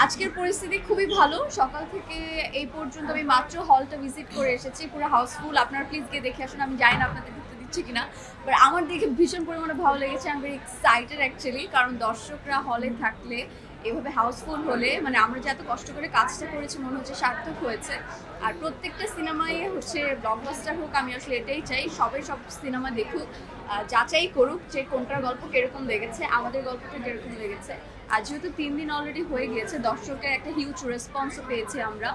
আজকের পরিস্থিতি খুবই ভালো। সকাল থেকে এই পর্যন্ত আমি মাত্র হলটা ভিজিট করে এসেছি। পুরো হাউসফুল। আপনারা প্লিজ গিয়ে দেখে আসুন। আমি জানি না আপনাদের ঢুকতে দিচ্ছে কিনা। বাট আমার দেখে ভীষণ পরিমাণে ভালো লেগেছে। I am very excited actually. কারণ দর্শকরা হলে থাকলে এভাবে হাউসফুল হলে মানে আমরা যে এত কষ্ট করে কাজটা করেছি মনে হচ্ছে সার্থক হয়েছে। আর প্রত্যেকটা সিনেমাই হচ্ছে ব্লকবাস্টার হোক, আমি আসলে এটাই চাই। সবাই সব সিনেমা দেখুক, যাচাই করুক যে কোনটার গল্প কিরকম লেগেছে, আমাদের গল্পটা কিরকম লেগেছে। আর যেহেতু 3 দিন অলরেডি হয়ে গিয়েছে, দর্শকের একটা হিউজ রেসপন্সও পেয়েছি আমরা,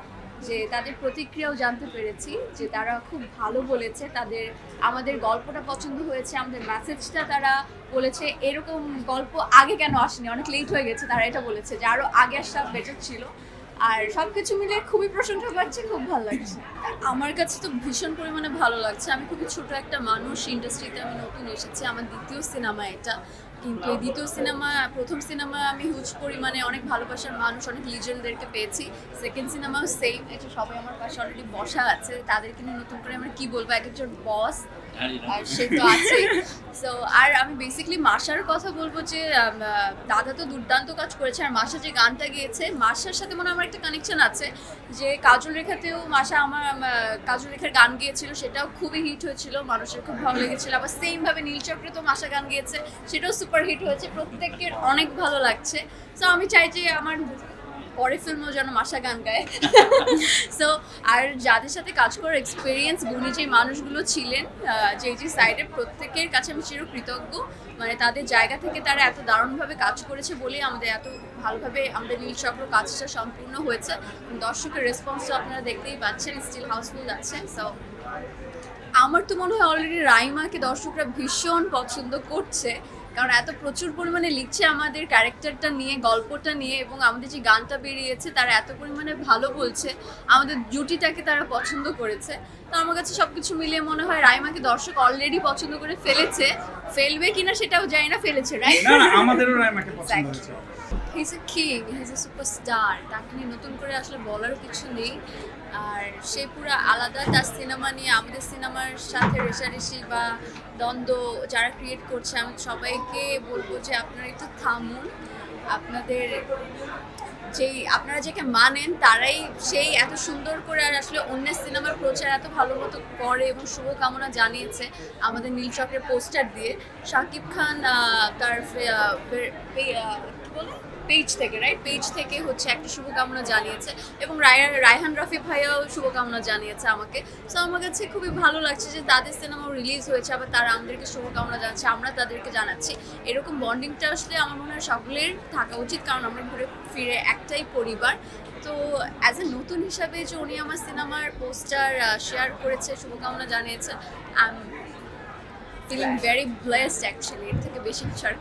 যে তাদের প্রতিক্রিয়াও জানতে পেরেছি যে তারা খুব ভালো বলেছে, তাদের আমাদের গল্পটা পছন্দ হয়েছে, আমাদের মেসেজটা তারা বলেছে এরকম গল্প আগে কেন আসেনি, অনেক লেট হয়ে গেছে, তারা এটা বলেছে যে আরও আগে আসা বেটার ছিল। আর সবকিছু মিলে খুবই প্রশংসা পাচ্ছি, খুব ভালো লাগছে। আমার কাছে তো ভীষণ পরিমাণে ভালো লাগছে। আমি খুবই ছোট একটা মানুষ, ইন্ডাস্ট্রিতে আমি নতুন এসেছি, আমার দ্বিতীয় সিনেমা এটা। কিন্তু এই দ্বিতীয় সিনেমা, প্রথম সিনেমা আমি হিউজ পরিমাণে অনেক ভালোবাসার মানুষ, অনেক লিজেন্ডদেরকে পেয়েছি। সেকেন্ড সিনেমাও সেম, এটা সবাই আমার পাশে অলরেডি বসা আছে, তাদেরকে নিয়ে নতুন করে আমরা কি বলবো, এক একজন বস আর সে তো আছে। সো আর আমি বেসিক্যালি মাশার কথা বলবো যে দাদা তো দুর্দান্ত কাজ করেছে, আর মাশা যে গানটা গেয়েছে, মাশার সাথে মনে হয় আমার একটা কানেকশন আছে, যে কাজল রেখাতেও মাশা আমার কাজল রেখার গান গিয়েছিল, সেটাও খুবই হিট হয়েছিল, মানুষের খুব ভালো লেগেছিল। আবার সেমভাবে নীলচক্রে তো মাশা গান গিয়েছে, সেটাও সুপার হিট হয়েছে, প্রত্যেকের অনেক ভালো লাগছে। সো আমি চাই যে আমার পরে ফিল্মেও যেন মাশা গান গায়। সো আর যাদের সাথে কাজ করার এক্সপিরিয়েন্স গুণী যে মানুষগুলো ছিলেন যে সাইডে, প্রত্যেকের কাছে আমি চিরকৃতজ্ঞ। মানে তাদের জায়গা থেকে তারা এত দারুণভাবে কাজ করেছে বলেই আমাদের এত ভালোভাবে আমাদের নীলচক্র কাজটা সম্পূর্ণ হয়েছে। দর্শকের রেসপন্সও আপনারা দেখতেই পাচ্ছেন, স্টিল হাউসফুল যাচ্ছে। সো আমার তো মনে হয় অলরেডি রাইমাকে দর্শকরা ভীষণ পছন্দ করছে, কারণ এত প্রচুর পরিমাণে লিখছে আমাদের ক্যারেক্টারটা নিয়ে, গল্পটা নিয়ে, এবং আমাদের যে গানটা বেরিয়েছে তারা এত পরিমাণে ভালো বলছে, আমাদের জুটিটাকে তারা পছন্দ করেছে। তো আমার কাছে সব কিছু মিলিয়ে মনে হয় রাইমাকে দর্শক অলরেডি পছন্দ করে ফেলেছে, ফেলবে কিনা সেটাও জানি না, ফেলেছে, রাইট? না না, আমাদেরও রাইমাকে পছন্দ হয়েছে। He is a king, he is a superstar, তাকে নিয়ে নতুন করে আসলে বলারও কিছু নেই। আর সে পুরো আলাদা, তার সিনেমা নিয়ে আমাদের সিনেমার সাথে রেষারেষি বা দ্বন্দ্ব যারা ক্রিয়েট করছে, আমি সবাইকে বলবো যে আপনারা একটু থামুন। আপনাদের আপনারা যাকে মানেন তারাই সেই এত সুন্দর করে আর আসলে অন্যের সিনেমার প্রচার এত ভালো মতো করে এবং শুভকামনা জানিয়েছে আমাদের নীলচক্রের পোস্টার দিয়ে। শাকিব খান তার কি বলে পেজ থেকে, রাইট, পেজ থেকে হচ্ছে একটা শুভকামনা জানিয়েছে, এবং রায়হান রাফি ভাইয়াও শুভকামনা জানিয়েছে আমাকে। সো আমার কাছে খুবই ভালো লাগছে যে তাদের সিনেমাও রিলিজ হয়েছে, আবার তারা আমাদেরকে শুভকামনা জানাচ্ছে, আমরা তাদেরকে জানাচ্ছি। এরকম বন্ডিংটা আসলে আমার মনে হয় সকলের থাকা উচিত, কারণ আমরা ঘুরে ফিরে একটাই পরিবার। তো অ্যাজ এ নতুন হিসাবে যে উনি আমার সিনেমার পোস্টার শেয়ার করেছে, শুভকামনা জানিয়েছে, I am feeling very blessed actually. এর থেকে বেশি কিছু আর